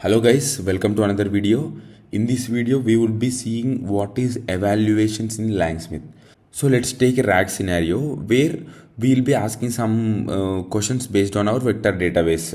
Hello guys, welcome to another video. In this video, we will be seeing what is evaluations in LangSmith. So let's take a RAG scenario where we'll be asking some questions based on our vector database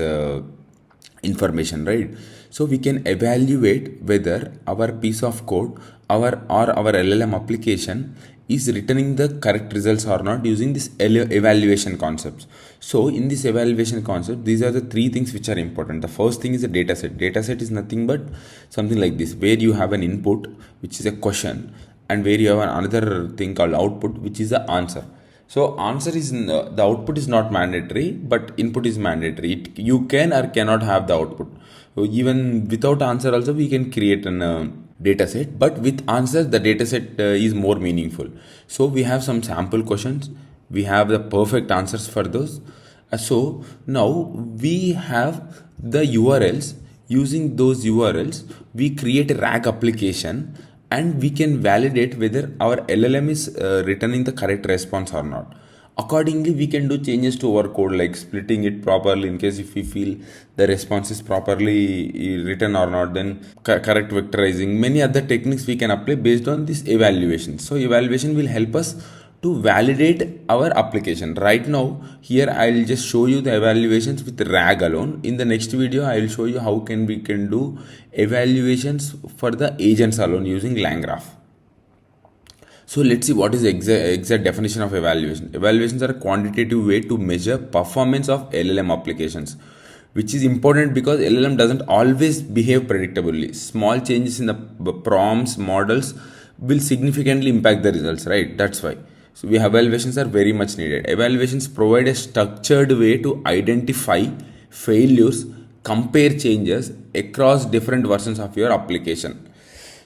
information, right? So we can evaluate whether our piece of code our LLM application is returning the correct results or not using this evaluation concepts. So in this evaluation concept, these are the three things which are important. The first thing is a dataset. Dataset is nothing but something like this, where you have an input which is a question, and where you have another thing called output which is the answer. So answer is the output is not mandatory, but input is mandatory. You can or cannot have the output. So even without answer also we can create an data set, but with answer the data set is more meaningful. So we have some sample questions, we have the perfect answers for those. So now we have the URLs. Using those URLs we create a RAG application, and we can validate whether our LLM is returning the correct response or not. Accordingly, we can do changes to our code, like splitting it properly in case if we feel the response is properly written or not, then correct vectorizing. Many other techniques we can apply based on this evaluation. So evaluation will help us to validate our application. Right now, here I'll just show you the evaluations with RAG alone. In the next video, I'll show you how we can do evaluations for the agents alone using LangGraph. So let's see what is the exact definition of evaluation. Evaluations are a quantitative way to measure performance of LLM applications, which is important because LLM doesn't always behave predictably. Small changes in the prompts, models will significantly impact the results, right? That's why. So evaluations are very much needed. Evaluations provide a structured way to identify failures, compare changes across different versions of your application.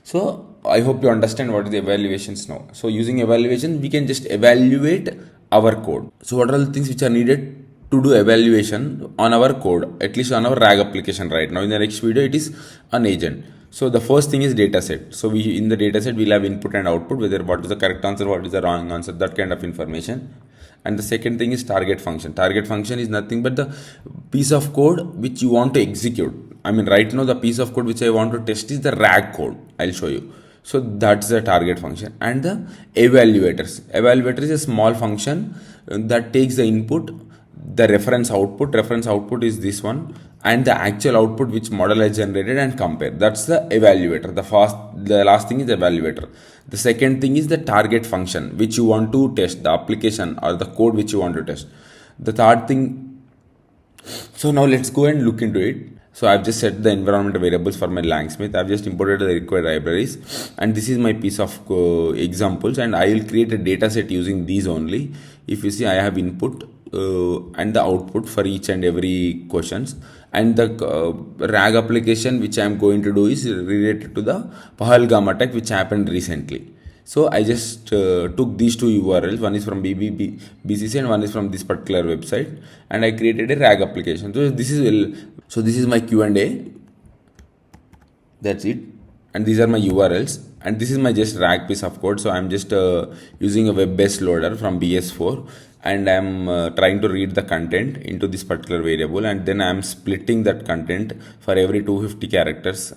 So I hope you understand what is the evaluations now. So using evaluation, we can just evaluate our code. So what are the things which are needed to do evaluation on our code, at least on our RAG application right now? In the next video, it is an agent. So the first thing is dataset. So in the dataset, we'll have input and output, whether what is the correct answer, what is the wrong answer, that kind of information. And the second thing is target function. Target function is nothing but the piece of code which you want to execute. I mean, right now the piece of code which I want to test is the RAG code. I'll show you. So that's the target function. And the evaluators. Evaluator is a small function that takes the input, the reference output is this one, and the actual output which model has generated, and compare. That's the evaluator. The last thing is the evaluator. The second thing is the target function which you want to test, the application or the code which you want to test. The third thing. So now let's go and look into it. So I've just set the environment variables for my LangSmith. I've just imported the required libraries, and this is my piece of examples, and I will create a data set using these only. If you see, I have input and the output for each and every questions, and the RAG application which I am going to do is related to the Pahalgam attack which happened recently. So I just took these two URLs, one is from BCC and one is from this particular website, and I created a RAG application. So this is my Q&A. That's it. And these are my URLs, and this is my just RAG piece of code. So I'm just using a web-based loader from BS4, and I'm trying to read the content into this particular variable, and then I'm splitting that content for every 250 characters.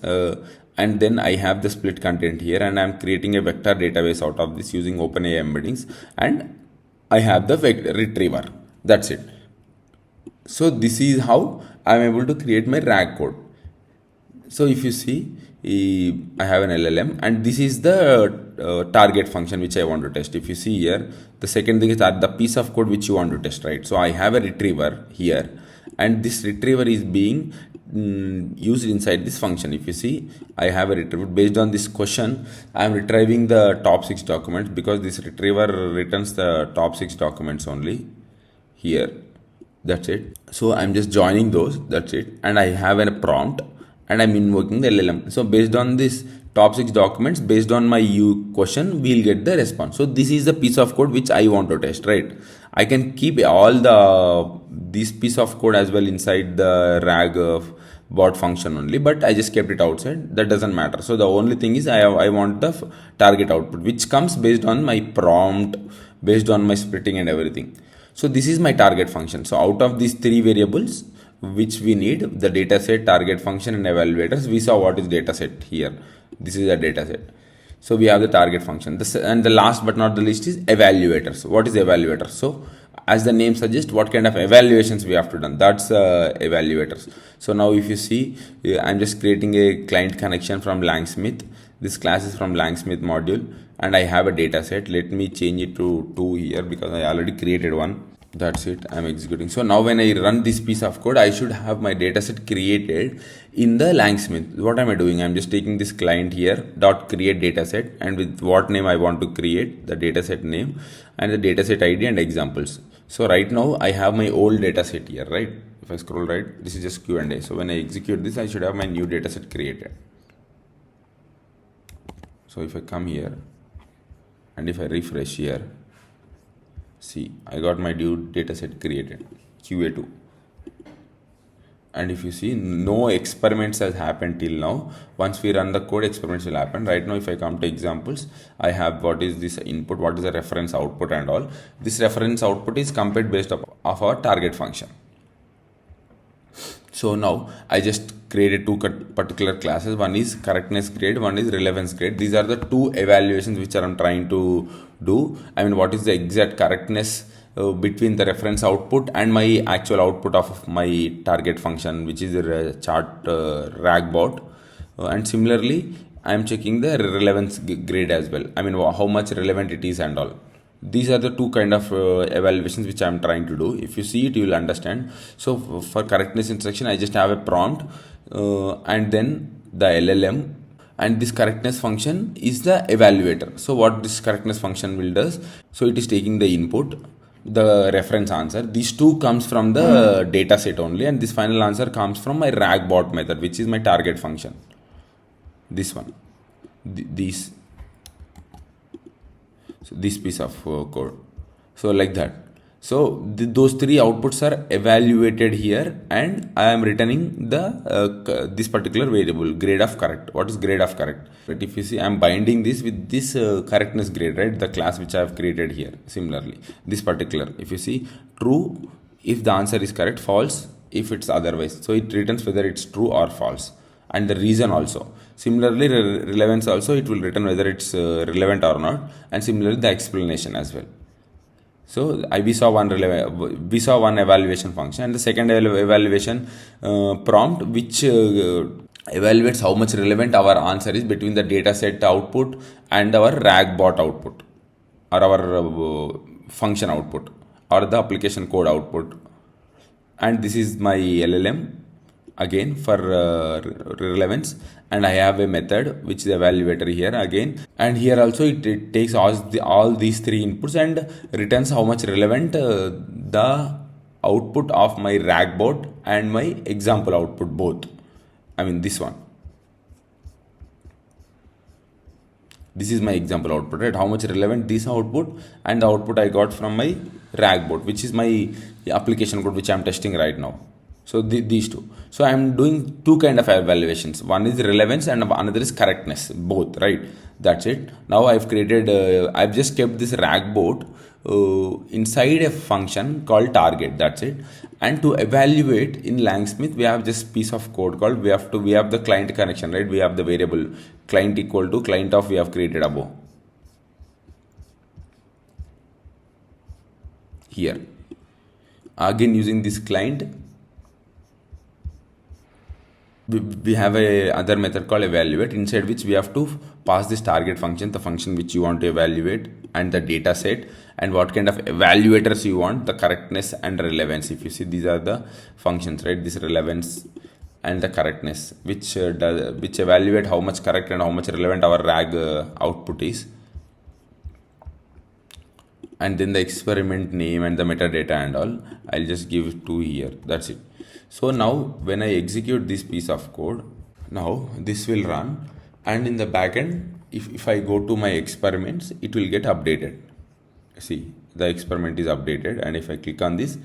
And then I have the split content here, and I'm creating a vector database out of this using OpenAI embeddings, and I have the vector retriever. That's it. So this is how I'm able to create my RAG code. So if you see, I have an LLM, and this is the target function which I want to test. If you see here, the second thing is that the piece of code which you want to test, right? So I have a retriever here, and this retriever is being used inside this function. If you see, I have a retriever. Based on this question, I am retrieving the top 6 documents, because this retriever returns the top 6 documents only here. That's it. So I'm just joining those. That's it. And I have a prompt, and I'm invoking the LLM. So based on this top 6 documents, based on my question, we'll get the response. So this is the piece of code which I want to test, right? I can keep all this piece of code as well inside the RAG bot function only, but I just kept it outside. That doesn't matter. So the only thing is I want the target output, which comes based on my prompt, based on my splitting and everything. So this is my target function. So out of these 3 variables, which we need, the dataset, target function, and evaluators. We saw what is dataset here. This is a dataset. So we have the target function. And the last but not the least is evaluators. What is evaluator? So as the name suggests, what kind of evaluations we have to done. That's evaluators. So now if you see, I'm just creating a client connection from LangSmith. This class is from LangSmith module, and I have a data set. Let me change it to 2 here because I already created one. That's it. I'm executing. So now when I run this piece of code, I should have my dataset created in the LangSmith. What am I doing? I'm just taking this client here dot create dataset, and with what name I want to create, the dataset name and the dataset ID and examples. So right now I have my old dataset here, right? If I scroll right, this is just Q&A. So when I execute this, I should have my new dataset created. So if I come here and if I refresh here, see, I got my new dataset created, QA2. And if you see, no experiments has happened till now. Once we run the code, experiments will happen. Right now, if I come to examples, I have what is this input, what is the reference output and all. This reference output is compared based of our target function. So now I just created two particular classes. One is correctness grade, one is relevance grade. These are the two evaluations which I'm trying to do. I mean, what is the exact correctness between the reference output and my actual output of my target function, which is the chart rag bot. And similarly, I'm checking the relevance grade as well. I mean, how much relevant it is and all. These are the two kind of evaluations which I'm trying to do. If you see it, you will understand. So for correctness instruction, I just have a prompt and then the LLM, and this correctness function is the evaluator. So what this correctness function will does, so it is taking the input, the reference answer. These two comes from the data set only, and this final answer comes from my rag bot method, which is my target function. This one, this piece of code. So like that. So those three outputs are evaluated here, and I am returning the this particular variable, grade of correct. What is grade of correct? But if you see, I am binding this with this correctness grade, right? The class which I have created here. Similarly, this particular, if you see, true if the answer is correct, false if it's otherwise. So it returns whether it's true or false, and the reason also. Similarly, relevance also, it will return whether it's relevant or not, and similarly the explanation as well. So we saw one evaluation function, and the second evaluation prompt, which evaluates how much relevant our answer is between the dataset output and our rag bot output, or our function output, or the application code output. And this is my LLM again for relevance, and I have a method which is evaluator here again, and here also it takes all these three inputs and returns how much relevant the output of my rag bot and my example output both. I mean this one. This is my example output, right? How much relevant this output and the output I got from my rag bot, which is my application code which I am testing right now. So these two. So I am doing two kind of evaluations. One is relevance and another is correctness, both, right? That's it. Now I've created, I've just kept this rag bot inside a function called target. That's it. And to evaluate in LangSmith, we have this piece of code called, we have the client connection, right? We have the variable client equal to client of we have created above. Here. Again, using this client, we have a other method called evaluate, inside which we have to pass this target function, the function which you want to evaluate, and the data set, and what kind of evaluators you want, the correctness and relevance. If you see, these are the functions, right? This relevance and the correctness, which evaluate how much correct and how much relevant our rag output is. And then the experiment name and the metadata and all, I'll just give 2 here. That's it. So now when I execute this piece of code, now this will run, and in the backend, if I go to my experiments, it will get updated. See, the experiment is updated, and if I click on this,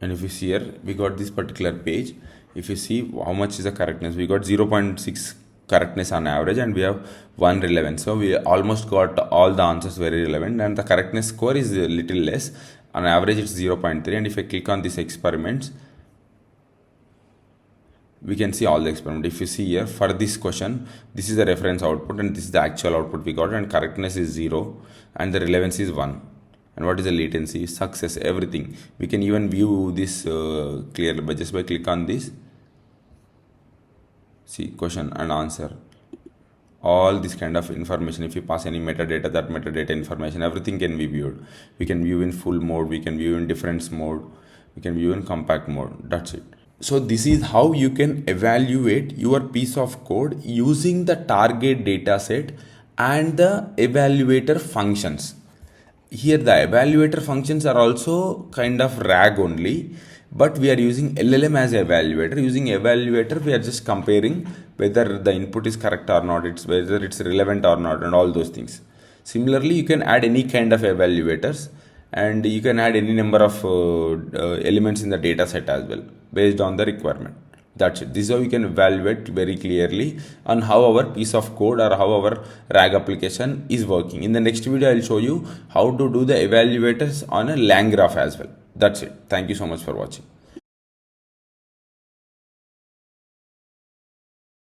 and if you see here, we got this particular page. If you see how much is the correctness, we got 0.6 correctness on average, and we have 1 relevance. So we almost got all the answers very relevant, and the correctness score is a little less. On average, it's 0.3. And if I click on these experiments, we can see all the experiment. If you see here, for this question, this is the reference output and this is the actual output we got, and correctness is 0 and the relevance is 1. And what is the latency, success, everything. We can even view this clearly by just by click on this. See, question and answer. All this kind of information, if you pass any metadata, that metadata information, everything can be viewed. We can view in full mode, we can view in difference mode, we can view in compact mode. That's it. So this is how you can evaluate your piece of code using the target data set and the evaluator functions. Here the evaluator functions are also kind of RAG only, but we are using LLM as evaluator. Using evaluator, we are just comparing whether the input is correct or not, whether it's relevant or not, and all those things. Similarly, you can add any kind of evaluators, and you can add any number of elements in the data set as well based on the requirement. That's it. This is how you can evaluate very clearly on how our piece of code or how our RAG application is working. In the next video, I will show you how to do the evaluators on a LangGraph as well. That's it. Thank you so much for watching.